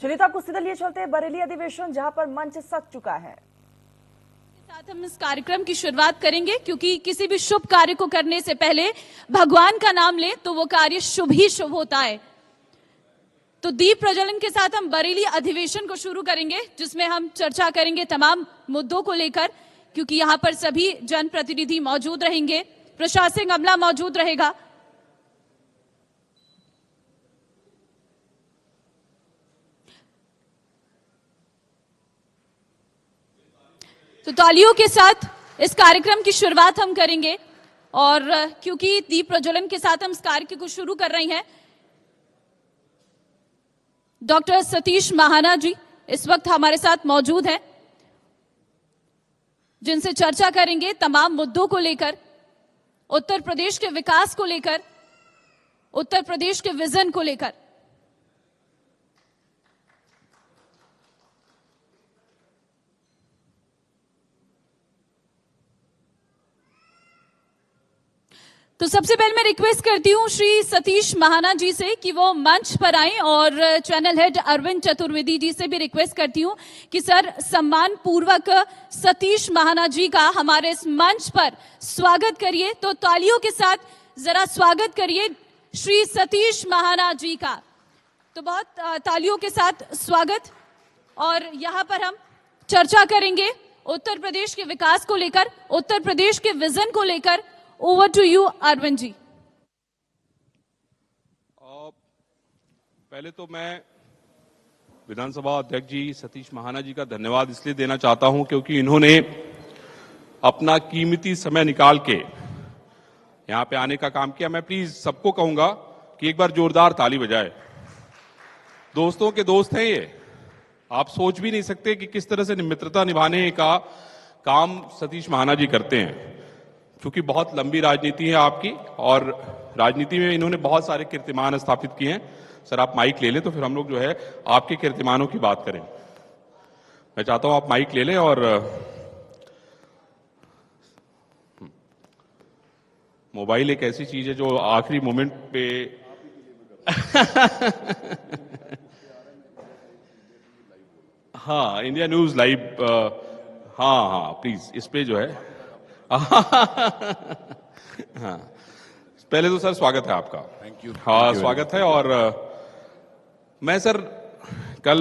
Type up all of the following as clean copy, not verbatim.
चलिए तो आपको सीधा लिए चलते हैं बरेली अधिवेशन, जहां पर मंच सज चुका है। साथ हम इस कार्यक्रम की शुरुआत करेंगे, क्योंकि किसी भी शुभ कार्य को करने से पहले भगवान का नाम ले तो वो कार्य शुभ ही शुभ होता है। तो दीप प्रज्वलन के साथ हम बरेली अधिवेशन को शुरू करेंगे, जिसमें हम चर्चा करेंगे तमाम मुद्दों को लेकर, क्योंकि यहाँ पर सभी जनप्रतिनिधि मौजूद रहेंगे, प्रशासनिक अमला मौजूद रहेगा। तो तालियों के साथ इस कार्यक्रम की शुरुआत हम करेंगे, और क्योंकि दीप प्रज्वलन के साथ हम इस कार्य को शुरू कर रहे हैं, डॉक्टर सतीश महाना जी इस वक्त हमारे साथ मौजूद हैं, जिनसे चर्चा करेंगे तमाम मुद्दों को लेकर, उत्तर प्रदेश के विकास को लेकर, उत्तर प्रदेश के विजन को लेकर। तो सबसे पहले मैं रिक्वेस्ट करती हूं श्री सतीश महाना जी से कि वो मंच पर आएं, और चैनल हेड अरविंद चतुर्वेदी जी से भी रिक्वेस्ट करती हूं कि सर सम्मान पूर्वक सतीश महाना जी का हमारे इस मंच पर स्वागत करिए। तो तालियों के साथ जरा स्वागत करिए श्री सतीश महाना जी का। तो बहुत तालियों के साथ स्वागत। और यहां पर हम चर्चा करेंगे उत्तर प्रदेश के विकास को लेकर, उत्तर प्रदेश के विजन को लेकर। Over to you Arvind ji. पहले तो मैं विधानसभा अध्यक्ष जी सतीश महाना जी का धन्यवाद इसलिए देना चाहता हूं क्योंकि इन्होंने अपना कीमती समय निकाल के यहां पे आने का काम किया। मैं प्लीज सबको कहूंगा कि एक बार जोरदार ताली बजाए। दोस्तों के दोस्त हैं ये, आप सोच भी नहीं सकते कि किस तरह से मित्रता निभाने का काम सतीश महाना जी करते हैं, क्योंकि बहुत लंबी राजनीति है आपकी, और राजनीति में इन्होंने बहुत सारे कीर्तिमान स्थापित किए हैं। सर आप माइक ले लें तो फिर हम लोग जो है आपके कीर्तिमानों की बात करें। मैं चाहता हूं आप माइक ले लें। और मोबाइल एक ऐसी चीज है जो आखिरी मोमेंट पे हाँ, इंडिया न्यूज लाइव, हाँ प्लीज इस पे जो है हाँ, पहले तो सर स्वागत है आपका। Thank you. हाँ स्वागत है। और मैं सर कल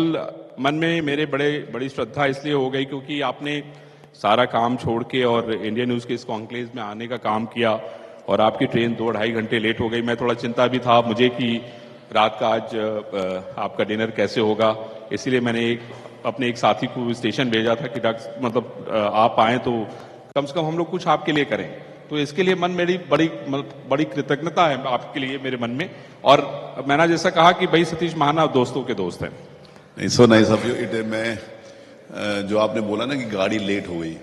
मन में मेरे बड़ी श्रद्धा इसलिए हो गई क्योंकि आपने सारा काम छोड़ के और इंडिया न्यूज के इस कॉन्क्लेव में आने का काम किया, और आपकी ट्रेन 2-2.5 घंटे लेट हो गई। मैं थोड़ा चिंता भी था मुझे कि रात का आज आपका डिनर कैसे होगा, इसीलिए मैंने अपने एक साथी को स्टेशन भेजा था कि डॉक्टर मतलब आप आए तो कम से कम हम लोग कुछ आपके लिए करें। तो इसके लिए मेरी बड़ी कृतज्ञता है आपके लिए मेरे मन में। और मैंने जैसा कहा कि भाई सतीश महाना दोस्तों के दोस्त हैं। नहीं, सो नाइस ऑफ यू। मैं जो आपने बोला ना कि गाड़ी लेट हो गई,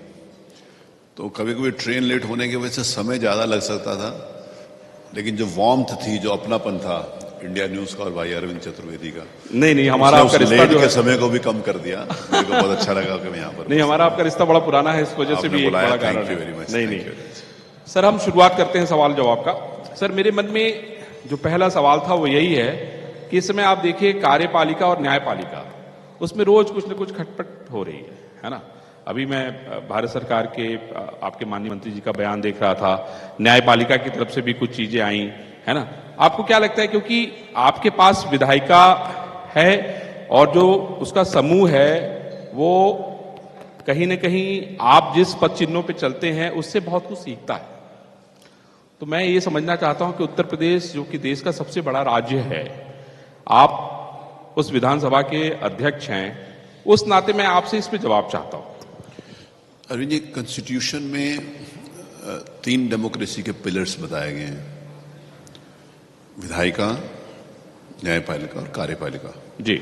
तो कभी कभी ट्रेन लेट होने की वजह से समय ज्यादा लग सकता था, लेकिन जो वार्मथ थी, जो अपनापन था इंडिया न्यूज का और भाई अरविंद चतुर्वेदी का, नहीं हमारा आपका रिश्ता जो है समय को भी कम कर दिया। मेरे को बहुत अच्छा लगा कि मैं यहाँ पर नहीं, हमारा आपका रिश्ता बड़ा पुराना है, इस वजह से भी एक बड़ा कारण है। नहीं सर, हम शुरुआत करते हैं सवाल जवाब का। सर मेरे मन में जो पहला सवाल था वो यही है कि इस समय आप देखिए कार्यपालिका और न्यायपालिका, उसमें रोज कुछ न कुछ खटपट हो रही है ना। अभी मैं भारत सरकार के आपके माननीय मंत्री जी का बयान देख रहा था, न्यायपालिका की तरफ से भी कुछ चीजें आई है ना। आपको क्या लगता है, क्योंकि आपके पास विधायिका है और जो उसका समूह है वो कहीं न कहीं आप जिस पद चिन्हों पे चलते हैं उससे बहुत कुछ सीखता है, तो मैं ये समझना चाहता हूं कि उत्तर प्रदेश जो कि देश का सबसे बड़ा राज्य है, आप उस विधानसभा के अध्यक्ष हैं, उस नाते मैं आपसे इस पे जवाब चाहता हूं। अरविंद जी, कॉन्स्टिट्यूशन में 3 डेमोक्रेसी के पिलर्स बताए गए हैं, विधायिका, न्यायपालिका और कार्यपालिका जी।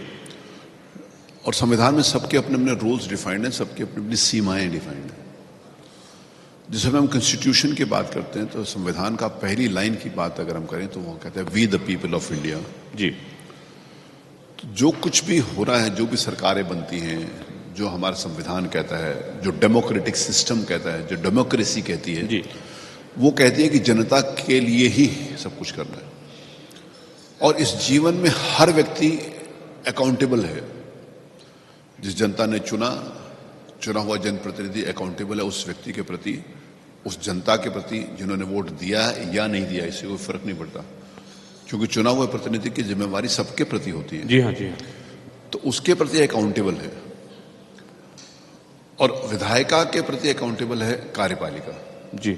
और संविधान में सबके अपने अपने रूल्स डिफाइंड हैं, सबके अपनी अपनी सीमाएं डिफाइंड हैं। जिस समय हम कॉन्स्टिट्यूशन की बात करते हैं तो संविधान का पहली लाइन की बात अगर हम करें तो वो कहते हैं we the people of India. जी। तो जो कुछ भी हो रहा है, जो भी सरकारें बनती हैं, जो हमारा संविधान कहता है, जो डेमोक्रेटिक सिस्टम कहता है, जो डेमोक्रेसी कहती है, जी, वो कहती है कि जनता के लिए ही सब कुछ करना है। और इस जीवन में हर व्यक्ति अकाउंटेबल है, जिस जनता ने चुना हुआ जनप्रतिनिधि अकाउंटेबल है उस व्यक्ति के प्रति, उस जनता के प्रति जिन्होंने वोट दिया है या नहीं दिया, इससे कोई फर्क नहीं पड़ता, क्योंकि चुना हुआ प्रतिनिधि की जिम्मेवारी सबके प्रति होती है। जी हाँ, जी हाँ। तो उसके प्रति अकाउंटेबल है, और विधायिका के प्रति अकाउंटेबल है कार्यपालिका। जी।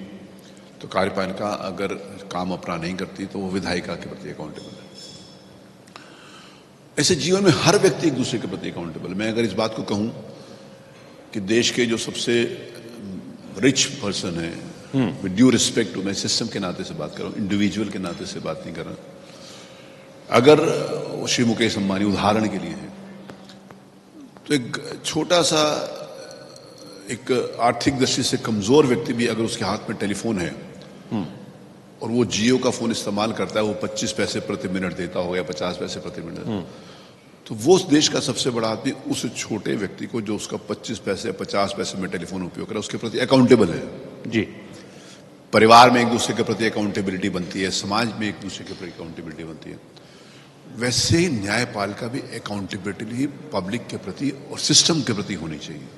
तो कार्यपालिका अगर काम अपना नहीं करती तो वो विधायिका के प्रति अकाउंटेबल है। ऐसे जीवन में हर व्यक्ति एक दूसरे के प्रति अकाउंटेबल है। मैं अगर इस बात को कहूं कि देश के जो सबसे रिच पर्सन है, विद ड्यू रिस्पेक्ट टू, मैं सिस्टम के नाते से बात कर रहा हूं, इंडिविजुअल के नाते से बात नहीं कर रहा। अगर श्री मुकेश अंबानी उदाहरण के लिए है, तो एक छोटा सा एक आर्थिक दृष्टि से कमजोर व्यक्ति भी अगर उसके हाथ में टेलीफोन है और वो जियो का फोन इस्तेमाल करता है, वो 25 पैसे प्रति मिनट देता होगा या 50 पैसे प्रति मिनट, तो वो उस देश का सबसे बड़ा आदमी उस छोटे व्यक्ति को जो उसका 25 पैसे 50 पैसे में टेलीफोन उपयोग कर रहा है उसके प्रति अकाउंटेबल है। जी। परिवार में एक दूसरे के प्रति अकाउंटेबिलिटी बनती है, समाज में एक दूसरे के प्रति अकाउंटेबिलिटी बनती है। वैसे ही न्यायपालिका भी अकाउंटेबिलिटी पब्लिक के प्रति और सिस्टम के प्रति होनी चाहिए।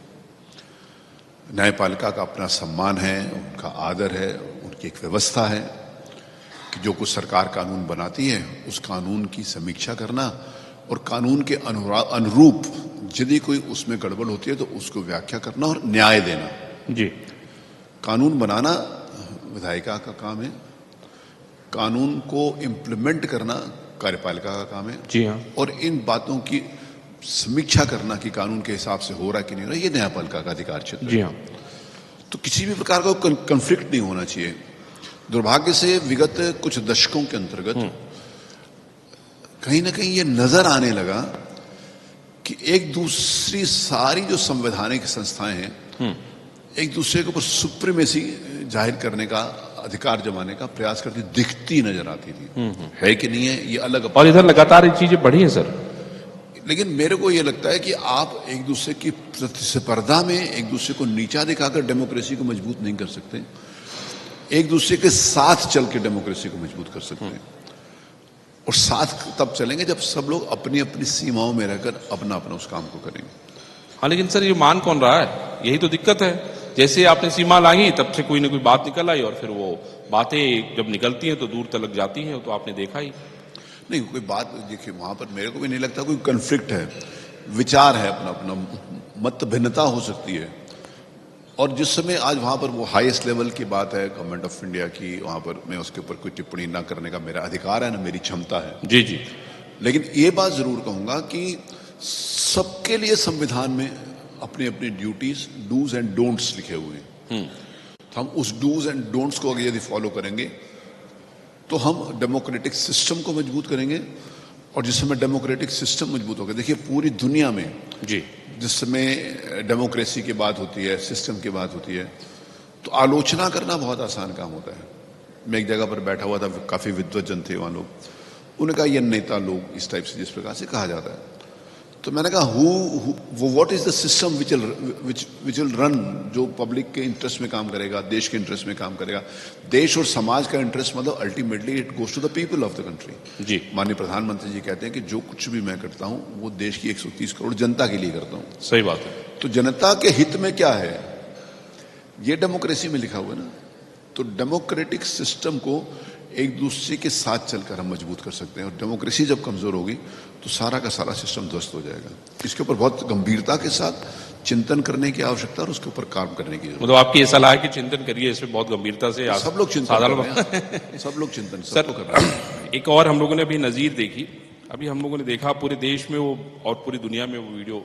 न्यायपालिका का अपना सम्मान है, उनका आदर है, उनकी एक व्यवस्था है कि जो कुछ सरकार कानून बनाती है उस कानून की समीक्षा करना और कानून के अनुरूप यदि कोई उसमें गड़बड़ होती है तो उसको व्याख्या करना और न्याय देना। जी। कानून बनाना विधायिका का काम है, कानून को इम्प्लीमेंट करना कार्यपालिका का काम है। जी हाँ। और इन बातों की समीक्षा करना कि कानून के हिसाब से हो रहा है कि नहीं हो रहा है, ये न्यायपालिका का अधिकार क्षेत्र है। जी हाँ। तो किसी भी प्रकार का कंफ्लिक्ट नहीं होना चाहिए। दुर्भाग्य से विगत कुछ दशकों के अंतर्गत कहीं ना कहीं ये नजर आने लगा कि एक दूसरी सारी जो संवैधानिक संस्थाएं हैं एक दूसरे के ऊपर सुप्रीमेसी जाहिर करने का, अधिकार जमाने का प्रयास करती दिखती नजर आती थी। है कि नहीं है ये अलग, और इधर लगातार ये चीजें बढ़ी हैं सर। लेकिन मेरे को ये लगता है कि आप एक दूसरे की प्रतिस्पर्धा में एक दूसरे को नीचा दिखाकर डेमोक्रेसी को मजबूत नहीं कर सकते। एक दूसरे के साथ चल के डेमोक्रेसी को मजबूत कर सकते हैं, और साथ तब चलेंगे जब सब लोग अपनी अपनी सीमाओं में रहकर अपना अपना उस काम को करेंगे। हाँ, लेकिन सर ये मान कौन रहा है, यही तो दिक्कत है। जैसे आपने सीमा लाई तब से कोई ना कोई बात निकल आई, और फिर वो बातें जब निकलती हैं तो दूर तलक जाती हैं, तो आपने देखा ही नहीं। कोई बात देखिए, वहां पर मेरे को भी नहीं लगता कोई कन्फ्लिक्ट है, विचार है, अपना अपना मत भिन्नता हो सकती है। और जिस समय आज वहां पर वो हाईएस्ट लेवल की बात है गवर्नमेंट ऑफ इंडिया की, वहां पर मैं उसके ऊपर कोई टिप्पणी ना करने का मेरा अधिकार है, ना मेरी क्षमता है। जी जी। लेकिन ये बात जरूर कहूंगा कि सबके लिए संविधान में अपनी अपनी ड्यूटीज, डूज एंड डोंट्स लिखे हुए हैं। तो हम उस डूज एंड डोंट्स को अगर यदि फॉलो करेंगे तो हम डेमोक्रेटिक सिस्टम को मजबूत करेंगे, और जिस समय डेमोक्रेटिक सिस्टम मजबूत होगा, देखिए पूरी दुनिया में जी जिस समय डेमोक्रेसी की बात होती है, सिस्टम की बात होती है, तो आलोचना करना बहुत आसान काम होता है। मैं एक जगह पर बैठा हुआ था, काफी विद्वज्जन थे वहां लोग, उन्होंने कहा ये नेता लोग इस टाइप से जिस प्रकार से कहा जाता है, तो मैंने कहा what is the system which will run, जो पब्लिक के इंटरेस्ट में काम करेगा, देश के इंटरेस्ट में काम करेगा। देश और समाज का इंटरेस्ट मतलब ultimately it goes to the people of the country. जी। माननीय प्रधानमंत्री जी कहते हैं कि जो कुछ भी मैं करता हूं वो देश की 130 करोड़ जनता के लिए करता हूं। सही बात है। तो जनता के हित में क्या है ये डेमोक्रेसी में लिखा हुआ है ना। तो डेमोक्रेटिक सिस्टम को एक दूसरे के साथ चलकर हम मजबूत कर सकते हैं, और डेमोक्रेसी जब कमजोर होगी तो सारा का सारा सिस्टम ध्वस्त हो जाएगा। इसके ऊपर बहुत गंभीरता के साथ चिंतन करने की आवश्यकता और उसके ऊपर काम करने की जरूरत। मतलब आपकी ये सलाह है कि चिंतन करिए, इसमें बहुत गंभीरता से सब लोग चिंतन कर रहे हैं, सब लोग चिंतन सबको कर रहे हैं। एक और हम लोगों ने अभी नजीर देखी, अभी हम लोगों ने देखा पूरे देश में वो और पूरी दुनिया में वो वीडियो,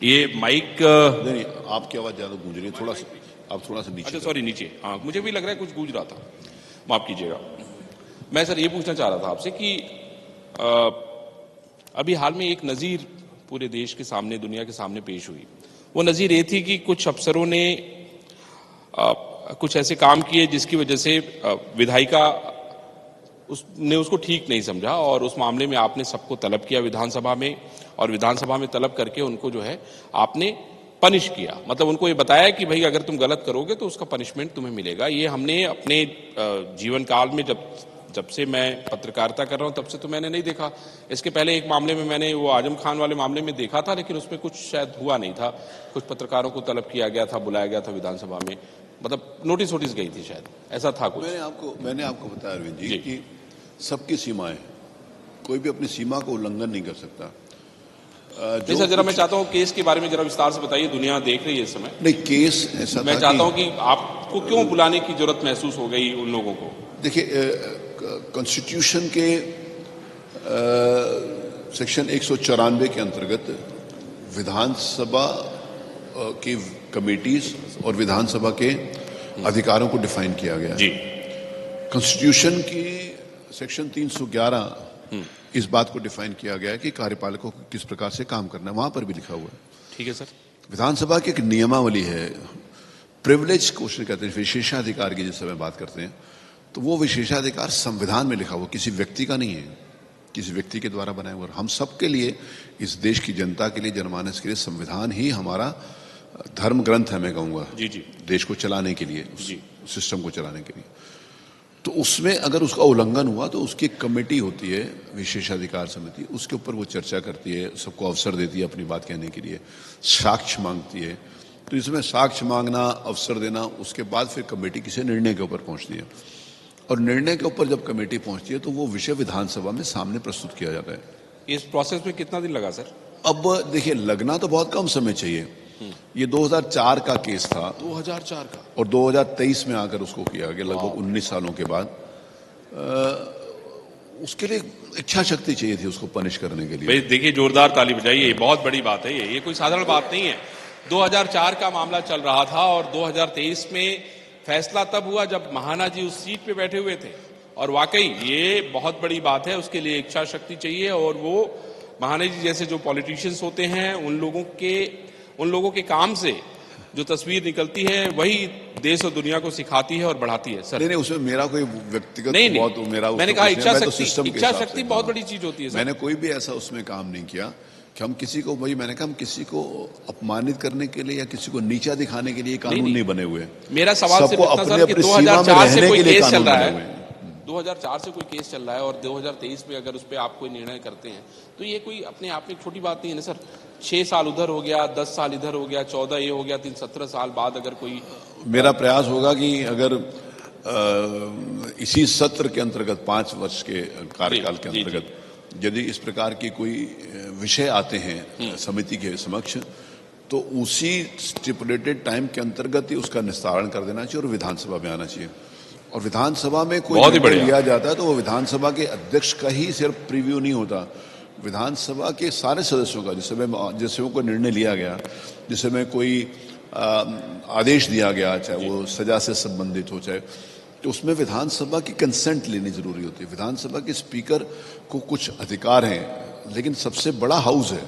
ये माइक नहीं, आपकी आवाज ज्यादा गूंज रही है, थोड़ा सा आप थोड़ा सा नीचे। अच्छा सॉरी, नीचे। हाँ, मुझे भी लग रहा है कुछ गूंज रहा था, माफ कीजिएगा। मैं सर ये पूछना चाह रहा था आपसे कि अभी हाल में एक नज़ीर पूरे देश के सामने, दुनिया के सामने पेश हुई। वो नज़ीर ये थी कि कुछ अफसरों ने कुछ ऐसे काम किए जिसकी वजह से विधायिका उसने उसको ठीक नहीं समझा, और उस मामले में आपने सबको तलब किया विधानसभा में, और विधानसभा में तलब करके उनको जो है आपने पनिश किया। मतलब उनको ये बताया कि भाई अगर तुम गलत करोगे तो उसका पनिशमेंट तुम्हें मिलेगा। ये हमने अपने जीवन काल में जब जब से मैं पत्रकारिता कर रहा हूं तब से तो मैंने नहीं देखा। इसके पहले एक मामले में मैंने वो आजम खान वाले मामले में देखा था, लेकिन उसमें कुछ शायद हुआ नहीं था। कुछ पत्रकारों को तलब किया गया था, बुलाया गया था विधानसभा में, मतलब नोटिस गई थी, शायद ऐसा था कुछ। मैंने आपको बताया अरविंद जी कि सबकी सीमाएं, कोई भी अपनी सीमा को उल्लंघन नहीं कर सकता। जी सर, जरा मैं चाहता हूँ केस के बारे में जरा विस्तार से बताइए, दुनिया देख रही है इस समय। नहीं, केस ऐसा मैं चाहता हूँ कि आपको क्यों बुलाने की जरूरत महसूस हो गई उन लोगों को? देखिए, कॉन्स्टिट्यूशन के सेक्शन 194 के अंतर्गत विधानसभा की कमेटीज और विधानसभा के अधिकारों को डिफाइन किया गया जी। कॉन्स्टिट्यूशन की सेक्शन 311 इस बात को डिफाइन किया गया है कि कार्यपालकों को किस प्रकार से काम करना है, वहां पर भी लिखा हुआ है। ठीक है सर। विधानसभा की एक नियमावली है, प्रिविलेज क्वेश्चन कहते हैं, विशेषाधिकार की जिस समय बात करते हैं, तो वो विशेषाधिकार संविधान में लिखा हुआ, किसी व्यक्ति का नहीं है, किसी व्यक्ति के द्वारा बनाया हुआ। हम सबके लिए, इस देश की जनता के लिए, जनमानस के लिए संविधान ही हमारा धर्म ग्रंथ है, मैं कहूँगा। जी जी। देश को चलाने के लिए, जी, सिस्टम को चलाने के लिए। तो उसमें अगर उसका उल्लंघन हुआ तो उसकी एक कमेटी होती है, विशेषाधिकार समिति, उसके ऊपर वो चर्चा करती है, सबको अवसर देती है अपनी बात कहने के लिए, साक्ष्य मांगती है। तो इसमें साक्ष्य मांगना, अवसर देना, उसके बाद फिर कमेटी किसी निर्णय के ऊपर पहुंचती है, और निर्णय के ऊपर जब कमेटी पहुंचती है तो वो विषय विधानसभा में सामने प्रस्तुत किया जाता है। इस प्रोसेस में कितना दिन लगा सर? अब देखिए, लगना तो बहुत कम समय चाहिए। ये 2004 का केस था, 2004 का, और 2023 में आकर उसको किया गया, लगभग 19 सालों के बाद। उसके लिए इच्छा शक्ति चाहिए थी उसको पनिश करने के लिए। भाई देखिए, जोरदार ताली बजाइए, बहुत बड़ी बात है ये कोई साधारण बात नहीं है। 2004 का मामला चल रहा था और 2023 में फैसला तब हुआ जब महाना जी उस सीट पे बैठे हुए थे, और वाकई ये बहुत बड़ी बात है। उसके लिए इच्छा शक्ति चाहिए, और वो महाना जी जैसे जो पॉलिटिशियंस होते हैं, उन लोगों के काम से जो तस्वीर निकलती है वही देश और दुनिया को सिखाती है और बढ़ाती है। सर नहीं, उसमें मेरा कोई व्यक्तिगत नहीं, बहुत मेरा मैंने कहा इच्छा तो शक्ति बहुत बड़ी चीज होती है सर। मैंने कोई भी ऐसा उसमें काम नहीं किया कि हम किसी को, भाई मैंने कहा, हम किसी को अपमानित करने के लिए या किसी को नीचा दिखाने के लिए कानून नहीं बने हुए। मेरा सवाल सिर्फ इतना सर कि 2004 से कोई केस चल रहा है, 2004 से कोई केस चल रहा है, और 2023 में अगर उस पर आप कोई निर्णय करते हैं तो ये कोई अपने आप में छोटी बात नहीं है ना सर। 6 साल उधर हो गया, 10 साल इधर हो गया, 14 ये हो गया, 17 साल बाद अगर कोई, मेरा प्रयास होगा कि अगर इसी सत्र के अंतर्गत 5 वर्ष के कार्यकाल के अंतर्गत यदि इस प्रकार की कोई विषय आते हैं समिति के समक्ष, तो उसी स्टिपुलेटेड टाइम के अंतर्गत ही उसका निस्तारण कर देना चाहिए और विधानसभा में आना चाहिए। और विधानसभा में कोई निर्णय लिया जाता है तो वो विधानसभा के अध्यक्ष का ही सिर्फ प्रीव्यू नहीं होता, विधानसभा के सारे सदस्यों का। जिस समय कोई निर्णय लिया गया, जिस समय कोई आदेश दिया गया, चाहे वो सजा से संबंधित हो, चाहे, तो उसमें विधानसभा की कंसेंट लेनी जरूरी होती है। विधानसभा के स्पीकर को कुछ अधिकार हैं, लेकिन सबसे बड़ा हाउस है,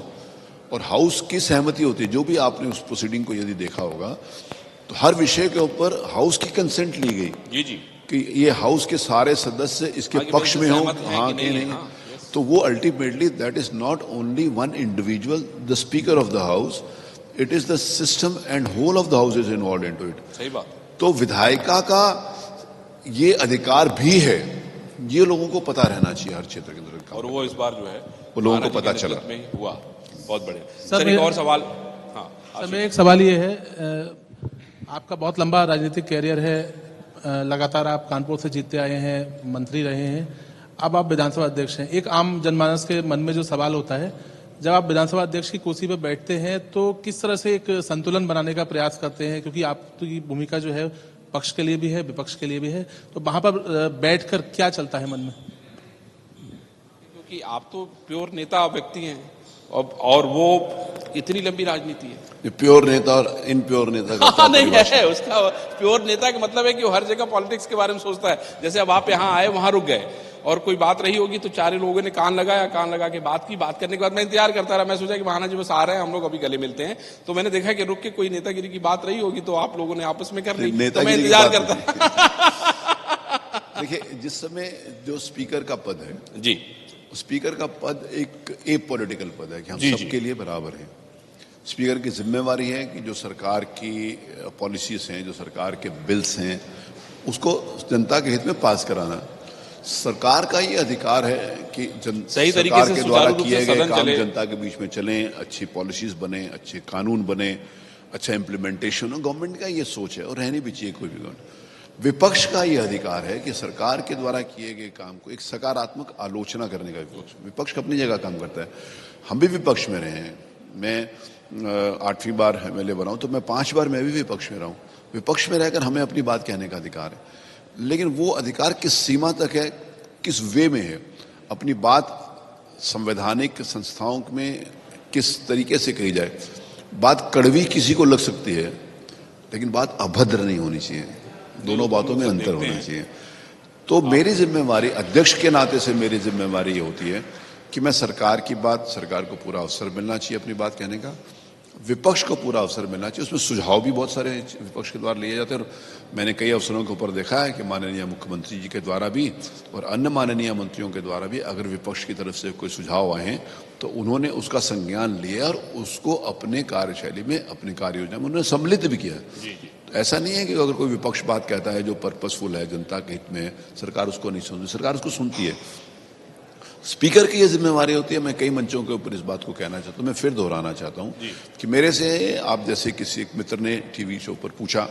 और हाउस की सहमति होती है। जो भी आपने उस प्रोसीडिंग को यदि देखा होगा तो हर विषय के ऊपर हाउस की कंसेंट ली गई। जी जी, कि ये हाउस के सारे सदस्य इसके पक्ष में हो, हाँ कि नहीं। तो वो ultimately that is not only one individual, the speaker of the house, it is the system and whole of the house is involve into it. सही बात। तो विधायिका का ये अधिकार भी है, ये लोगों को पता रहना चाहिए हर क्षेत्र के अंदर, और वो इस बार जो है वो लोगों को पता चला में हुआ। बहुत बढ़िया सर। एक और सवाल। हाँ सर, मेरा एक सवाल ये है, आपका बहुत लंबा राजनीतिक कैरियर है, लगातार आप कानपुर से जीतते आए हैं, मंत्री रहे हैं, अब आप विधानसभा अध्यक्ष हैं। एक आम जनमानस के मन में जो सवाल होता है, जब आप विधानसभा अध्यक्ष की कुर्सी पर बैठते हैं तो किस तरह से एक संतुलन बनाने का प्रयास करते हैं, क्योंकि आपकी भूमिका जो है पक्ष के लिए भी है, विपक्ष के लिए भी है, तो वहां पर बैठकर क्या चलता है मन में? क्योंकि आप तो प्योर नेता व्यक्ति हैं, और वो इतनी लंबी राजनीति है। प्योर नेता और इनप्योर नेता का नहीं है। उसका प्योर नेता का मतलब है कि वो हर जगह पॉलिटिक्स के बारे में सोचता है। जैसे अब आप यहाँ आए, वहां रुक गए, और कोई बात रही होगी तो चारों लोगों ने कान लगा के बात करने के बाद मैं इंतजार करता रहा। मैं सोचा कि महाना जी बस आ रहे हैं, हम लोग अभी गले मिलते हैं, तो मैंने देखा कि रुक के कोई नेतागिरी की बात रही होगी तो आप लोगों ने आपस में कर ली, तो मैं इंतजार करता। देखिए, जिस समय जो स्पीकर का पद है जी, स्पीकर का पद एक पॉलिटिकल पद है कि हम सबके लिए बराबर हैं। स्पीकर की जिम्मेवारी है कि जो सरकार की पॉलिसीज हैं, जो सरकार के बिल्स हैं, उसको जनता के हित में पास कराना। सरकार का ये अधिकार है कि सही तरीके सरकार से के सुचारू द्वारा रूप से किए गए सदन काम चले। जनता के बीच में चलें, अच्छी पॉलिसीज बने, अच्छे कानून बने, अच्छा इम्प्लीमेंटेशन हो। गवर्नमेंट का ये सोच है और रहनी भी चाहिए कोई भी गवर्नमेंट। विपक्ष का ये अधिकार है कि सरकार के द्वारा किए गए काम को एक सकारात्मक आलोचना करने का विपक्ष अपनी जगह काम करता है। हम भी विपक्ष में रहे हैं। मैं 8वीं बार MLA बना हूं, तो मैं 5 बार मैं भी विपक्ष में रहा हूं। विपक्ष में रहकर हमें अपनी बात कहने का अधिकार है, लेकिन वो अधिकार किस सीमा तक है, किस वे में है, अपनी बात संवैधानिक संस्थाओं में किस तरीके से कही जाए। बात कड़वी किसी को लग सकती है, लेकिन बात अभद्र नहीं होनी चाहिए। दोनों बातों में अंतर होना चाहिए। तो मेरी जिम्मेवारी, अध्यक्ष के नाते से मेरी जिम्मेवारी ये होती है कि मैं सरकार की बात, सरकार को पूरा अवसर मिलना चाहिए अपनी बात कहने का, विपक्ष को पूरा अवसर मिलना चाहिए। उसमें सुझाव भी बहुत सारे विपक्ष के द्वारा लिए जाते हैं और मैंने कई अवसरों के ऊपर देखा है कि माननीय मुख्यमंत्री जी के द्वारा भी और अन्य माननीय मंत्रियों के द्वारा भी अगर विपक्ष की तरफ से कोई सुझाव आए हैं तो उन्होंने उसका संज्ञान लिया और उसको अपने कार्यशैली में, अपनी कार्य योजना में उन्होंने सम्मिलित भी किया। तो ऐसा नहीं है कि अगर कोई विपक्ष बात कहता है जो पर्पसफुल है, जनता के हित में है, सरकार उसको नहीं सुनती। सरकार उसको सुनती है। स्पीकर की यह जिम्मेवारी होती है। मैं कई मंचों के ऊपर इस बात को कहना चाहता हूं, मैं फिर दोहराना चाहता हूं कि मेरे से आप जैसे किसी एक मित्र ने टीवी शो पर पूछा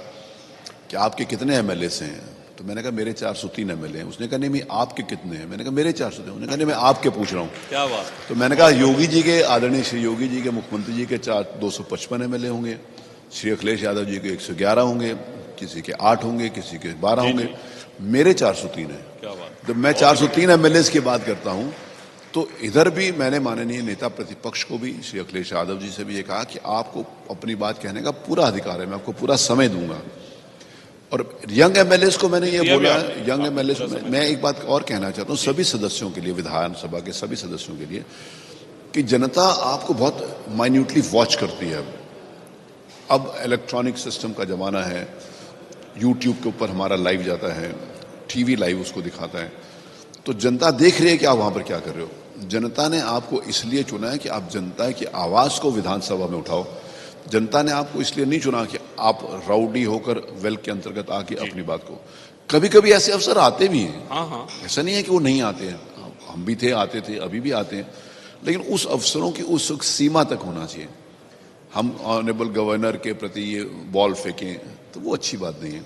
कि आपके कितने MLAs हैं, तो मैंने कहा मेरे 403 MLA हैं। उसने कहा नहीं मैं आपके कितने हैं, मैंने कहा मेरे 400 हैं। उन्होंने कहा नहीं मैं आपके पूछ रहा हूँ। क्या बात। तो मैंने कहा योगी जी के, आदरणीय श्री योगी जी के, मुख्यमंत्री जी के 255 MLA होंगे, श्री अखिलेश यादव जी के 111 होंगे, किसी के 8 होंगे, किसी के 12 होंगे, मेरे 403 है। क्या बात। जब मैं 403 MLAs की बात करता हूं तो इधर भी मैंने माननीय नेता प्रतिपक्ष को भी, श्री अखिलेश यादव जी से भी ये कहा कि आपको अपनी बात कहने का पूरा अधिकार है, मैं आपको पूरा समय दूंगा। और यंग MLAs को मैंने ये बोला, यंग MLAs को मैं एक बात और कहना चाहता हूं सभी सदस्यों के लिए, विधानसभा के सभी सदस्यों के लिए, कि जनता आपको बहुत माइन्यूटली वॉच करती है। अब इलेक्ट्रॉनिक सिस्टम का जमाना है, यूट्यूब के ऊपर हमारा लाइव जाता है, टीवी लाइव उसको दिखाता है, तो जनता देख रही है कि आप वहां पर क्या कर रहे हो। जनता ने आपको इसलिए चुना है कि आप जनता की आवाज को विधानसभा में उठाओ। जनता ने आपको इसलिए नहीं चुना कि आप राउडी होकर वेल के अंतर्गत आके अपनी बात को, कभी कभी ऐसे अवसर आते भी हैं। हाँ। ऐसा नहीं है कि वो नहीं आते हैं, हम भी थे, आते थे, अभी भी आते हैं, लेकिन उस अवसरों की उस सीमा तक होना चाहिए। हम ऑनरेबल गवर्नर के प्रति ये बॉल फेंकें तो वो अच्छी बात नहीं है।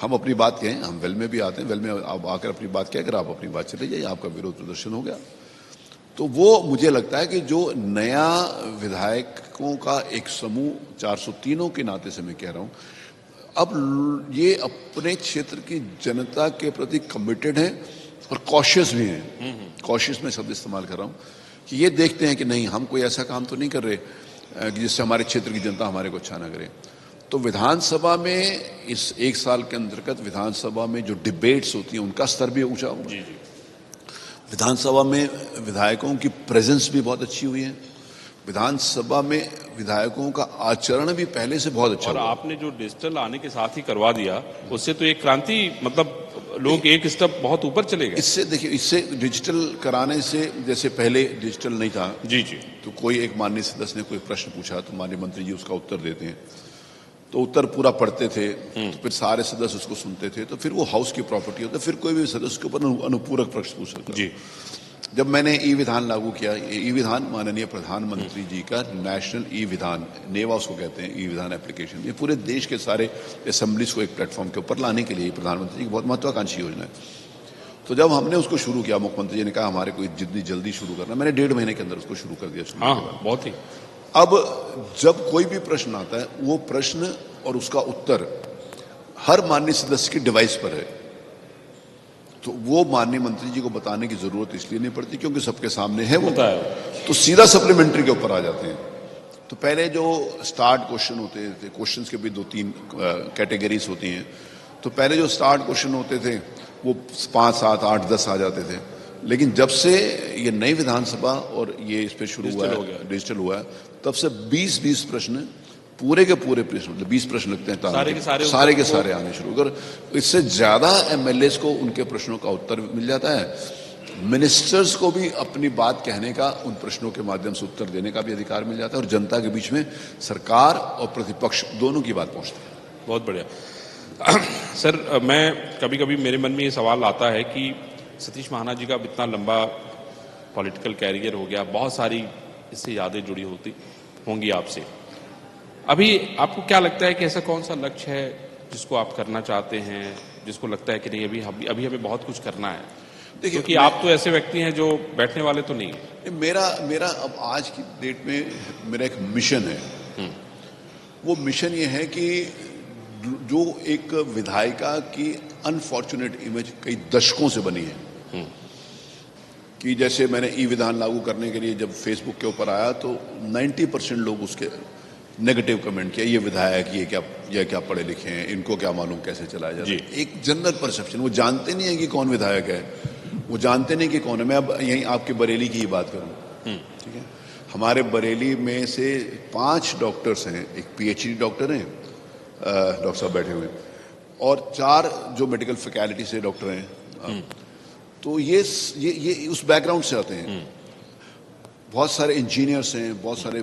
हम अपनी बात कहें, हम वेल में भी आते हैं, वेल में आप आकर अपनी बात कहकर आप अपनी बात चले जाइए, आपका विरोध प्रदर्शन हो गया। तो वो मुझे लगता है कि जो नया विधायकों का एक समूह 403 के नाते से मैं कह रहा हूं, अब ये अपने क्षेत्र की जनता के प्रति कमिटेड हैं और कॉशियस भी हैं। कॉशियस में शब्द इस्तेमाल कर रहा हूं कि ये देखते हैं कि नहीं हम कोई ऐसा काम तो नहीं कर रहे कि जिससे हमारे क्षेत्र की जनता हमारे को अच्छा ना करे। तो विधानसभा में इस एक साल के अंतर्गत विधानसभा में जो डिबेट्स होती हैं उनका स्तर भी ऊंचा हुआ। विधानसभा में विधायकों की प्रेजेंस भी बहुत अच्छी हुई है। विधानसभा में विधायकों का आचरण भी पहले से बहुत अच्छा और हुआ। आपने जो डिजिटल आने के साथ ही करवा दिया, उससे तो एक क्रांति, मतलब लोग एक स्टेप बहुत ऊपर चले गए। इससे देखिए, इससे डिजिटल कराने से, जैसे पहले डिजिटल नहीं था जी, तो कोई एक माननीय सदस्य ने कोई प्रश्न पूछा तो माननीय मंत्री जी उसका उत्तर देते हैं, तो उत्तर पूरा पढ़ते थे, तो फिर सारे सदस्य उसको सुनते थे, तो फिर वो हाउस की प्रॉपर्टी होता, फिर कोई भी सदस्य के ऊपर अनुपूरक प्रश्न पूछ सकता जी। जब मैंने ई विधान लागू किया, ई विधान माननीय प्रधानमंत्री जी का नेशनल ई विधान, नेवा उसको कहते हैं, ई विधान एप्लीकेशन, ये पूरे देश के सारे असेंबलीज को एक प्लेटफॉर्म के ऊपर लाने के लिए प्रधानमंत्री की बहुत महत्वाकांक्षी योजना है। तो जब हमने उसको शुरू किया, मुख्यमंत्री जी ने कहा हमारे को जितनी जल्दी शुरू करना, मैंने 1.5 महीने के अंदर उसको शुरू कर दिया। हाँ, बहुत ही। अब जब कोई भी प्रश्न आता है, वो प्रश्न और उसका उत्तर हर माननीय सदस्य की डिवाइस पर है, तो वो माननीय मंत्री जी को बताने की जरूरत इसलिए नहीं पड़ती क्योंकि सबके सामने है वो, तो सीधा सप्लीमेंट्री के ऊपर आ जाते हैं। तो पहले जो स्टार्ट क्वेश्चन होते थे, क्वेश्चंस के भी 2-3 कैटेगरीज होती हैं, तो पहले जो स्टार्ट क्वेश्चन होते थे वो 5, 7, 8, 10 आ जाते थे, लेकिन जब से ये नई विधानसभा और ये इस पे शुरू हुआ है, डिजिटल हुआ है, तब से 20 प्रश्न, पूरे के पूरे प्रश्न, मतलब 20 प्रश्न लगते हैं, सारे के सारे आने शुरू कर, इससे ज्यादा MLAs को उनके प्रश्नों का उत्तर मिल जाता है। मिनिस्टर्स को भी अपनी बात कहने का, उन प्रश्नों के माध्यम से उत्तर देने का भी अधिकार मिल जाता है, और जनता के बीच में सरकार और प्रतिपक्ष दोनों की बात पहुंचती है। बहुत बढ़िया। सर, मैं कभी कभी मेरे मन में ये सवाल आता है कि सतीश महाना जी का अब इतना लंबा पॉलिटिकल कैरियर हो गया, बहुत सारी इससे यादें जुड़ी होंगी आपसे। अभी आपको क्या लगता है कि ऐसा कौन सा लक्ष्य है जिसको आप करना चाहते हैं, जिसको लगता है कि नहीं अभी हमें बहुत कुछ करना है? देखिए, क्योंकि आप तो ऐसे व्यक्ति हैं जो बैठने वाले तो नहीं है। मेरा अब आज की डेट में मेरा एक मिशन है। वो मिशन ये है कि जो एक विधायिका की अनफॉर्चुनेट इमेज कई दशकों से बनी है कि जैसे मैंने ई विधान लागू करने के लिए जब फेसबुक के ऊपर आया तो 90% लोग उसके नेगेटिव कमेंट किया, ये विधायक ये क्या पढ़े लिखे हैं, इनको क्या मालूम कैसे चलाया जाता है। एक जनरल परसेप्शन, वो जानते नहीं है कि कौन विधायक है, वो जानते नहीं कि कौन है। मैं अब यहीं आपके बरेली की ही बात करूं, ठीक है। हमारे बरेली में से 5 डॉक्टर्स हैं, एक पीएचडी डॉक्टर हैं, डॉक्टर साहब बैठे हुए, और 4 जो मेडिकल फैकल्टी से डॉक्टर हैं। तो ये उस बैकग्राउंड से आते हैं। बहुत सारे इंजीनियर्स हैं, बहुत सारे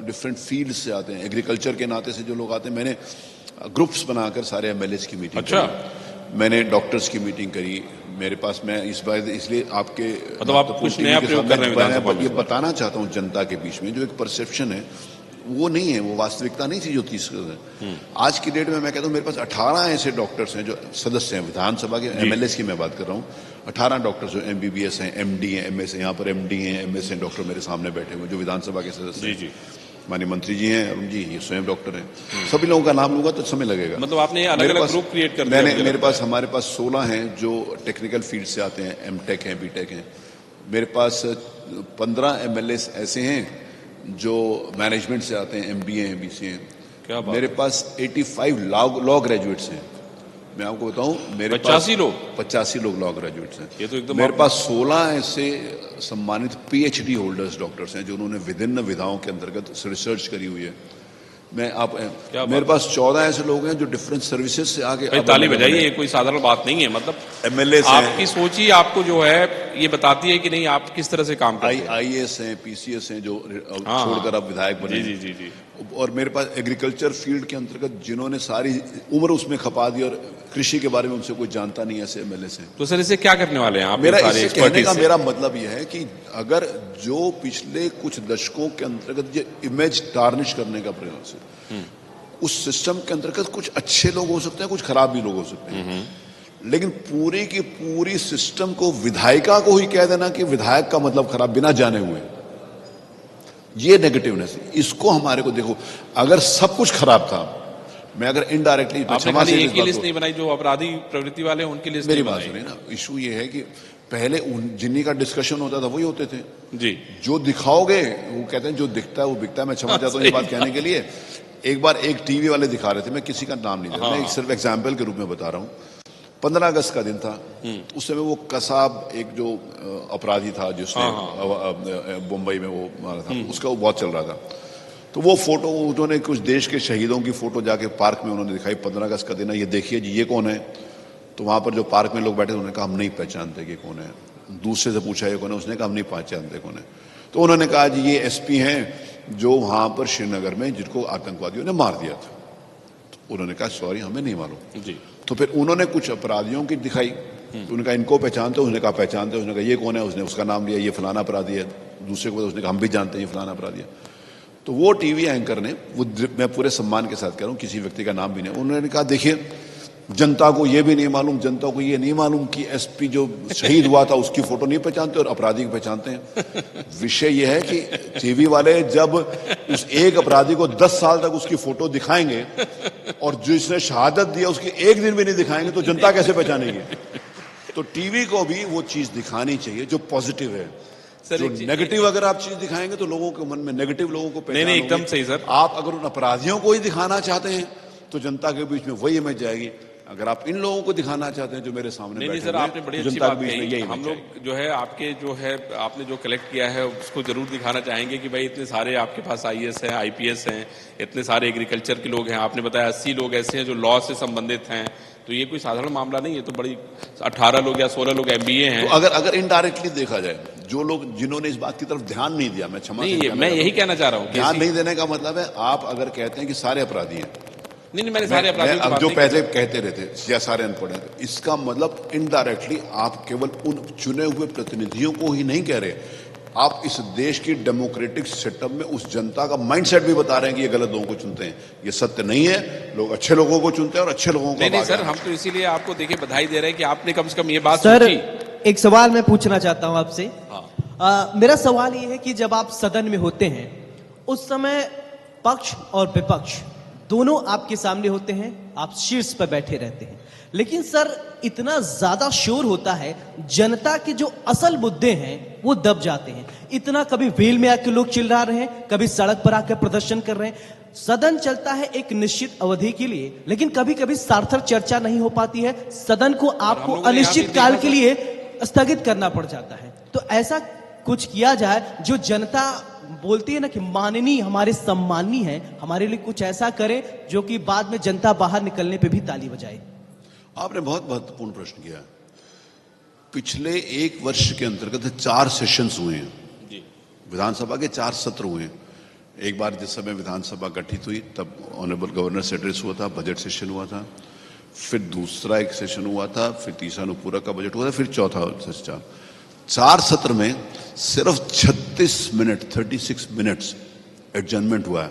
डिफरेंट फील्ड से आते हैं, एग्रीकल्चर के नाते से जो लोग आते हैं। मैंने ग्रुप्स बनाकर सारे एमएलएस की मीटिंग करी, मैंने डॉक्टर्स की मीटिंग करी। मेरे पास मैं इस बार इसलिए आपके मतलब आप कुछ नया प्रयोग कर रहे हैं, ये बताना चाहता हूँ जनता के बीच में जो एक परसेप्शन है वो नहीं है, वो वास्तविकता नहीं थी जो 30 है। आज की डेट में मैं कहता हूँ मेरे पास 18 ऐसे डॉक्टर्स हैं जो सदस्य हैं विधानसभा के, एमएलएस की मैं बात कर रहा हूँ। 18 डॉक्टर्स जो एमबीबीएस हैं, एमडी हैं, एमएस हैं, यहाँ पर एमडी हैं, एमएस हैं, डॉक्टर मेरे सामने बैठे हुए जो विधानसभा के सदस्य हैं। माननीय मंत्री जी हैं, अरुण जी, ये स्वयं डॉक्टर हैं। सभी लोगों का नाम लूंगा तो समय लगेगा। मतलब आपने अलग-अलग ग्रुप क्रिएट कर दिया? मेरे पास हमारे पास 16 हैं जो टेक्निकल फील्ड से आते हैं, एमटेक हैं, बीटेक हैं। मेरे पास 15 एमएलएस ऐसे हैं जो मैनेजमेंट से आते हैं, एमबीए हैं, बीसीए हैं। मेरे पास 85 लॉ ग्रेजुएट्स हैं। मैं आपको बताऊं, मेरे 85 लोग लॉ ग्रेजुएट्स हैं। ये तो एकदम मेरे पास 16 ऐसे सम्मानित पीएचडी होल्डर्स डॉक्टर्स हैं जिन्होंने विभिन्न विधाओं के अंतर्गत रिसर्च करी हुई है। मेरे पास 14 ऐसे लोग हैं जो डिफरेंट सर्विसेज से आगे। ताली बजाइए, ये कोई साधारण बात नहीं है। मतलब एमएलए आपकी सोच ही आपको जो है ये बताती है कि नहीं आप किस तरह से काम करते हैं। आईएएस हैं, पीसीएस हैं जो छोड़कर अब विधायक बने। जी। और मेरे पास एग्रीकल्चर फील्ड के अंतर्गत जिन्होंने सारी उम्र उसमें खपा दी और कृषि के बारे में उनसे कोई जानता नहीं, ऐसे एमएलए हैं। तो सर इससे क्या करने वाले हैं आप? मेरा मतलब यह है कि अगर जो पिछले कुछ दशकों के अंतर्गत ये इमेज टार्निश करने का प्रयास है, उस सिस्टम के अंतर्गत कुछ अच्छे लोग हो सकते हैं, कुछ खराब भी लोग हो सकते हैं, लेकिन पूरी की पूरी सिस्टम को विधायिका को ही कह देना कि विधायक का मतलब खराब बिना जाने हुए, ये नेगेटिवनेस, इसको हमारे को देखो। अगर सब कुछ खराब था, मैं अगर इनडायरेक्टली एक ही लिस्ट नहीं बनाई जो अपराधी प्रवृत्ति वाले उनकी लिस्ट? मेरी बात सुनिए ना, इशू ये है कि पहले जिन्हीं का डिस्कशन होता था वही होते थे जी। जो दिखाओगे वो कहते हैं जो दिखता है वो बिकता है। मैं क्षमा चाहता हूँ ये बात कहने के लिए। एक बार एक टीवी वाले दिखा रहे थे, मैं किसी का नाम नहीं दे रहा, मैं सिर्फ एग्जाम्पल के रूप में बता रहा हूँ। 15 अगस्त का दिन था, उस समय वो कसाब एक जो अपराधी था जिसने मुंबई में वो मारा था, उसका वो बहुत चल रहा था। तो वो फोटो उन्होंने कुछ देश के शहीदों की फोटो जाके पार्क में उन्होंने दिखाई, 15 अगस्त का दिन है, ये देखिए जी ये कौन है। तो वहां पर जो पार्क में लोग बैठे उन्होंने कहा हम नहीं पहचानते कि कौन है। दूसरे से पूछा ये कौन है, उसने कहा हम नहीं पहचानते कौन है। तो उन्होंने कहा जी ये एसपी हैं जो वहां पर श्रीनगर में जिनको आतंकवादियों ने मार दिया था। तो उन्होंने कहा सॉरी हमें नहीं मालूम जी। तो फिर उन्होंने कुछ अपराधियों की दिखाई, तो उन्होंने कहा इनको पहचानते हो, उसने कहा पहचानते हो, उसने कहा ये कौन है, उसने उसका नाम लिया, ये फलाना अपराधी है। दूसरे को उसने कहा हम भी जानते हैं ये फलाना अपराधी है। तो वो टीवी एंकर ने, वो मैं पूरे सम्मान के साथ कह रहा हूँ, किसी व्यक्ति का नाम भी नहीं, उन्होंने कहा देखिए जनता को ये भी नहीं मालूम, जनता को ये नहीं मालूम कि एसपी जो शहीद हुआ था उसकी फोटो नहीं पहचानते और अपराधी को पहचानते हैं। विषय यह है कि टीवी वाले जब उस एक अपराधी को 10 साल तक उसकी फोटो दिखाएंगे और जिसने शहादत दिया उसकी एक दिन भी नहीं दिखाएंगे तो जनता कैसे पहचानेगी? तो टीवी को भी वो चीज दिखानी चाहिए जो पॉजिटिव है। जो नेगेटिव अगर आप चीज दिखाएंगे तो लोगों के मन में नेगेटिव लोगों को नहीं एकदम सही सर। आप अगर उन अपराधियों को ही दिखाना चाहते हैं तो जनता के बीच में वही इमेज जाएगी। अगर आप इन लोगों को दिखाना चाहते हैं जो मेरे सामने नहीं सर, आपने बड़ी अच्छी बात कही। हम लोग जो है आपके जो है आपने जो कलेक्ट किया है उसको जरूर दिखाना चाहेंगे कि भाई इतने सारे आपके पास आईएएस हैं, आईपीएस हैं, इतने सारे एग्रीकल्चर के लोग हैं। आपने बताया 80 लोग ऐसे हैं जो लॉ से संबंधित हैं, तो ये कोई साधारण मामला नहीं है। तो बड़ी 18 लोग या 16 लोग एमबीए हैं। तो अगर इनडायरेक्टली देखा जाए, जो लोग जिन्होंने इस बात की तरफ ध्यान नहीं दिया, मैं क्षमा नहीं, मैं यही कहना चाह रहा हूँ। ध्यान नहीं देने का मतलब है आप अगर कहते हैं कि सारे अपराधी हैं नहीं, मैंने सारे अपराधियों की अब बात जो नहीं पहले कहते रहते या सारे अनपढ़ हैं, इसका मतलब इनडायरेक्टली आप केवल उन चुने हुए प्रतिनिधियों को ही नहीं कह रहे, आप इस देश की डेमोक्रेटिक सेटअप में उस जनता का माइंडसेट भी बता रहे हैं कि ये गलत लोगों को चुनते हैं। ये सत्य नहीं है, लोग अच्छे लोगों को चुनते हैं और अच्छे लोगों को नहीं सर, हम तो इसीलिए आपको देखिए बधाई दे रहे हैं कि आपने कम से कम ये बात सर सोची। एक सवाल मैं पूछना चाहता हूं आपसे। हाँ। मेरा सवाल ये है कि जब आप सदन में होते हैं उस समय पक्ष और विपक्ष दोनों आपके सामने होते हैं, आप शीर्ष पर बैठे रहते हैं, लेकिन सर इतना ज्यादा शोर होता है, जनता के जो असल मुद्दे हैं वो दब जाते हैं। इतना कभी वेल में आके लोग चिल्ला रहे हैं, कभी सड़क पर आकर प्रदर्शन कर रहे हैं। सदन चलता है एक निश्चित अवधि के लिए, लेकिन कभी कभी सार्थक चर्चा नहीं हो पाती है, सदन को आपको अनिश्चित काल के लिए स्थगित करना पड़ जाता है। तो ऐसा कुछ किया जाए जो जनता बोलती है ना कि माननीय हमारे सम्माननीय है, हमारे लिए कुछ ऐसा करें जो कि बाद में जनता बाहर निकलने पे भी ताली बजाए। आपने बहुत महत्वपूर्ण प्रश्न किया। पिछले एक वर्ष के अंतर्गत 4 सेशंस हुए हैं जी। विधानसभा के 4 सत्र हुए हैं। एक बार जिस समय विधानसभा गठित हुई तब ऑनरेबल गवर्नर से एड्रेस हुआ था, बजट सेशन हुआ था, फिर दूसरा एक सेशन हुआ था, फिर तीसरा अनुपूरक का बजट हुआ था, फिर चौथा सेशन। 4 सत्र में सिर्फ 36 मिनट 36 मिनट्स एडजर्नमेंट हुआ है।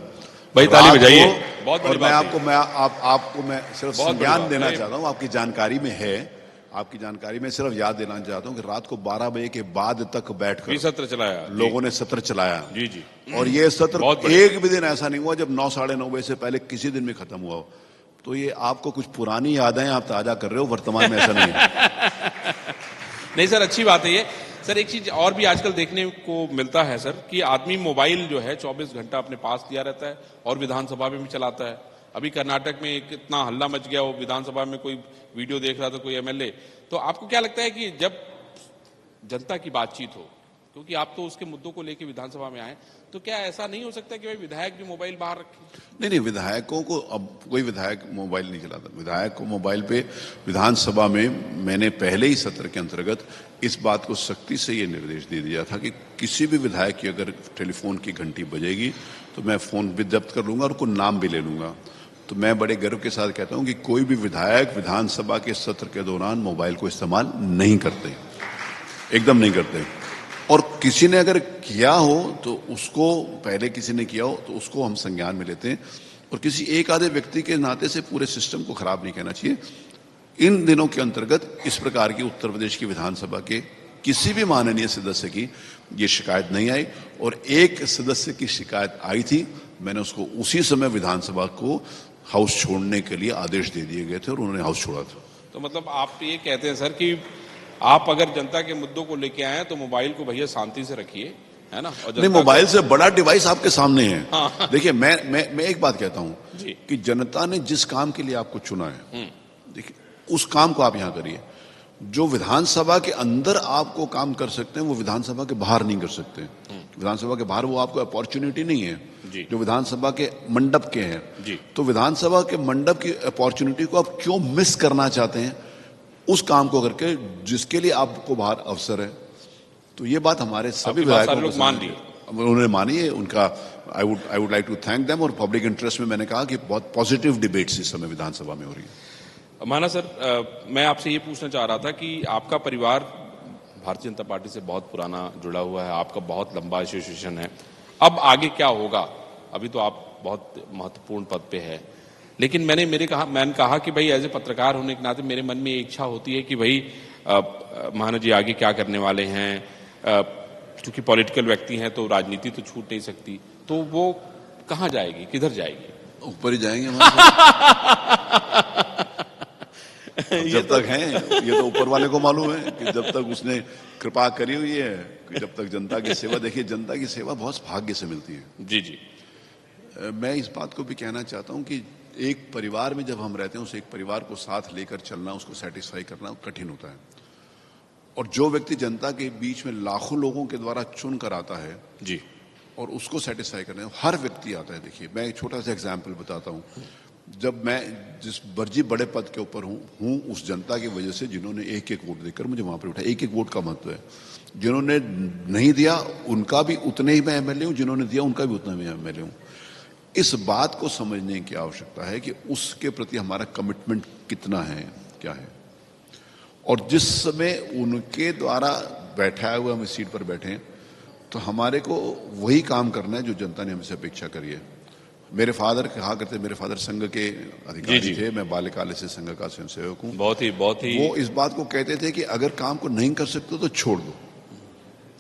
भाई ताली बजाइए, बहुत बड़ी और मैं बात है। आपको मैं सिर्फ बहुत बड़ी संज्ञान बात देना है। चाहता हूं, आपकी जानकारी में है, आपकी जानकारी में सिर्फ याद देना चाहता हूं कि रात को 12 बजे के बाद तक बैठकर भी सत्र चलाया लोगों ने सत्र चलाया। जी जी। और ये सत्र बहुत बढ़िया। एक भी दिन ऐसा नहीं हुआ जब 9 साढ़े 9 बजे से पहले किसी दिन में खत्म हुआ हो। तो ये आपको कुछ पुरानी यादें आप ताजा कर रहे हो, वर्तमान में ऐसा नहीं है। नहीं सर, अच्छी बात है ये। सर एक चीज और भी आजकल देखने को मिलता है सर कि आदमी मोबाइल जो है 24 घंटा अपने पास लिया रहता है और विधानसभा में भी चलाता है। अभी कर्नाटक में एक इतना हल्ला मच गया, वो विधानसभा में कोई वीडियो देख रहा था कोई एमएलए। तो आपको क्या लगता है कि जब जनता की बातचीत हो, क्योंकि आप तो उसके मुद्दों को लेकर विधानसभा में आए, तो क्या ऐसा नहीं हो सकता कि भाई विधायक भी मोबाइल बाहर रखें? नहीं, विधायकों को अब कोई विधायक मोबाइल नहीं चलाता। विधायक को मोबाइल पे विधानसभा में मैंने पहले ही सत्र के अंतर्गत इस बात को सख्ती से ये निर्देश दे दिया था कि किसी भी विधायक की अगर टेलीफोन की घंटी बजेगी तो मैं फोन भी जब्त कर लूंगा और उनको नाम भी ले लूंगा। तो मैं बड़े गर्व के साथ कहता हूं कि कोई भी विधायक विधानसभा के सत्र के दौरान मोबाइल को इस्तेमाल नहीं करते, एकदम नहीं करते। और किसी ने अगर किया हो तो उसको, पहले किसी ने किया हो तो उसको हम संज्ञान में लेते हैं, और किसी एक आधे व्यक्ति के नाते से पूरे सिस्टम को खराब नहीं कहना चाहिए। इन दिनों के अंतर्गत इस प्रकार की उत्तर प्रदेश की विधानसभा के किसी भी माननीय सदस्य की ये शिकायत नहीं आई, और एक सदस्य की शिकायत आई थी, मैंने उसको उसी समय विधानसभा को हाउस छोड़ने के लिए आदेश दे दिए गए थे और उन्होंने हाउस छोड़ा था। तो मतलब आप ये कहते हैं सर कि आप अगर जनता के मुद्दों को लेके आए तो मोबाइल को भैया शांति से रखिए, है ना? और नहीं, मोबाइल से बड़ा डिवाइस आपके सामने है। हाँ। देखिए मैं एक बात कहता हूं जी। कि जनता ने जिस काम के लिए आपको चुना है, देखिए उस काम को आप यहां करिए। जो विधानसभा के अंदर आपको काम कर सकते हैं वो विधानसभा के बाहर नहीं कर सकते। विधानसभा के बाहर वो आपको अपॉर्चुनिटी नहीं है जी। जो विधानसभा के मंडप के हैं जी। तो विधानसभा के मंडप की अपॉर्चुनिटी को आप क्यों मिस करना चाहते हैं उस काम को करके जिसके लिए आपको बाहर अवसर है? तो ये बात हमारे सभी विधायकों लोग मान लिए, उन्होंने मानी है। उनका I would like to thank them. और पब्लिक इंटरेस्ट में मैंने कहा कि बहुत पॉजिटिव डिबेट्स इस समय विधानसभा में हो रही है। माना सर, मैं आपसे ये पूछना चाह रहा था कि आपका परिवार भारतीय जनता पार्टी से बहुत पुराना जुड़ा हुआ है, आपका बहुत लंबा एसोसिएशन है। अब आगे क्या होगा? अभी तो आप बहुत महत्वपूर्ण पद पे है, लेकिन मैंने कहा कि भाई एज ए पत्रकार होने के नाते मेरे मन में ये इच्छा होती है कि भाई महाना जी आगे क्या करने वाले हैं। क्योंकि पॉलिटिकल व्यक्ति हैं तो राजनीति तो छूट नहीं सकती, तो वो कहाँ जाएगी, किधर जाएगी? ऊपर ही जाएंगे जब तक हैं ये तो ऊपर वाले को मालूम है कि जब तक उसने कृपा करी हुई है कि जब तक जनता की सेवा। देखिए, जनता की सेवा बहुत भाग्य से मिलती है। जी जी। मैं इस बात को भी कहना चाहता हूं कि एक परिवार में जब हम रहते हैं उस एक परिवार को साथ लेकर चलना, उसको सेटिस्फाई करना कठिन होता है। और जो व्यक्ति जनता के बीच में लाखों लोगों के द्वारा चुन कर आता है जी, और उसको सेटिस्फाई करने हर व्यक्ति आता है। देखिए, मैं एक छोटा सा एग्जाम्पल बताता हूँ। जब मैं जिस मर्जी बड़े पद के ऊपर हूँ उस जनता की वजह से जिन्होंने एक एक वोट देकर मुझे वहां पर उठाया। एक एक वोट का महत्व है। जिन्होंने नहीं दिया उनका भी उतने ही मैं एमएलए हूँ, जिन्होंने दिया उनका भी उतना ही मैं एमएलए हूँ। इस बात को समझने की आवश्यकता है कि उसके प्रति हमारा कमिटमेंट कितना है, क्या है। और जिस समय उनके द्वारा बैठाया हुआ हम इस सीट पर बैठे हैं, तो हमारे को वही काम करना है जो जनता ने हमसे अपेक्षा करी है। मेरे फादर कहा करते, मेरे फादर संघ के अधिकारी थे, मैं बाल्यकाल से संघ का स्वयंसेवक हूँ। बहुत ही वो इस बात को कहते थे कि अगर काम को नहीं कर सकते तो छोड़ दो,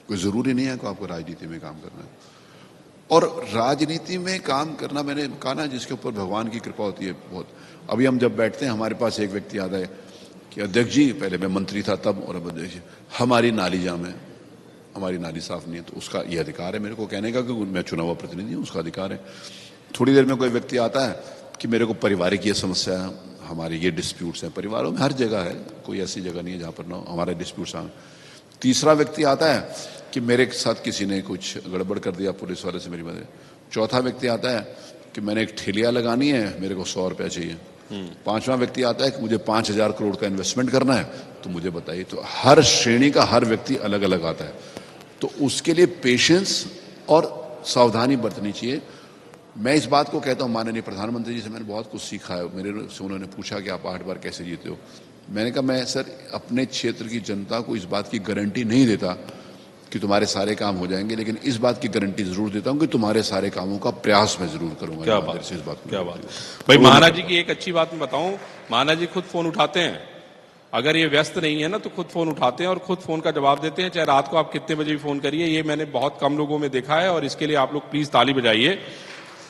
कोई जरूरी नहीं है कि आपको राजनीति में काम करना है। और राजनीति में काम करना, मैंने कहा ना, जिसके ऊपर भगवान की कृपा होती है बहुत। अभी हम जब बैठते हैं, हमारे पास एक व्यक्ति आता है कि अध्यक्ष जी, पहले मैं मंत्री था तब, और अब अध्यक्ष जी, हमारी नाली जाम है, हमारी नाली साफ नहीं है। तो उसका ये अधिकार है मेरे को कहने का कि मैं चुना हुआ प्रतिनिधि हूँ, उसका अधिकार है। थोड़ी देर में कोई व्यक्ति आता है कि मेरे को पारिवारिक ये समस्या है, हमारे ये डिस्प्यूट्स हैं। परिवारों में हर जगह है, कोई ऐसी जगह नहीं है जहाँ पर ना हमारे डिस्प्यूट्स आए। तीसरा व्यक्ति आता है कि मेरे साथ किसी ने कुछ गड़बड़ कर दिया, पुलिस वाले से मेरी मदद। चौथा व्यक्ति आता है कि मैंने एक ठेलिया लगानी है, मेरे को 100 रुपया चाहिए। पांचवा व्यक्ति आता है कि मुझे 5,000 करोड़ का इन्वेस्टमेंट करना है, तो मुझे बताइए। तो हर श्रेणी का हर व्यक्ति अलग अलग आता है, तो उसके लिए पेशेंस और सावधानी बरतनी चाहिए। मैं इस बात को कहता हूं, माननीय प्रधानमंत्री जी से मैंने बहुत कुछ सीखा है। मेरे से उन्होंने पूछा कि आप 8 बार कैसे जीते हो। मैंने कहा, मैं सर अपने क्षेत्र की जनता को इस बात की गारंटी नहीं देता कि तुम्हारे सारे काम हो जाएंगे, लेकिन इस बात की गारंटी जरूर देता हूं कि तुम्हारे सारे कामों का प्रयास मैं जरूर करूंगा। क्या बात से इस बात को क्या बात भाई। महाना जी की एक अच्छी बात मैं बताऊं, महाना जी खुद फोन उठाते हैं। अगर ये व्यस्त नहीं है ना तो खुद फोन उठाते हैं और खुद फोन का जवाब देते हैं, चाहे रात को आप कितने बजे भी फोन करिए। ये मैंने बहुत कम लोगों में देखा है, और इसके लिए आप लोग प्लीज ताली बजाइए।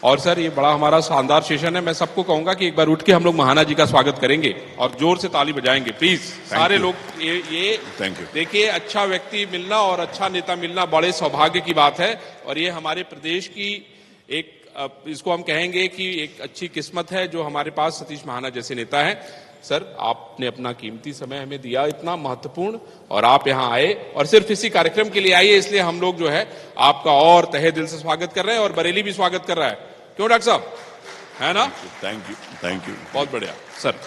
और सर, ये बड़ा हमारा शानदार सेशन है। मैं सबको कहूंगा कि एक बार उठ के हम लोग महाना जी का स्वागत करेंगे और जोर से ताली बजाएंगे प्लीज सारे लोग। ये थैंक यू। देखिए, अच्छा व्यक्ति मिलना और अच्छा नेता मिलना बड़े सौभाग्य की बात है, और ये हमारे प्रदेश की एक, इसको हम कहेंगे कि एक अच्छी किस्मत है जो हमारे पास सतीश महाना जैसे नेता है। सर, आपने अपना कीमती समय हमें दिया, इतना महत्वपूर्ण, और आप यहाँ आए और सिर्फ इसी कार्यक्रम के लिए आइए, इसलिए हम लोग जो है आपका और तहे दिल से स्वागत कर रहे हैं, और बरेली भी स्वागत कर रहा है। क्यों डॉक्टर साहब, है ना? Thank you. बहुत बढ़िया सर।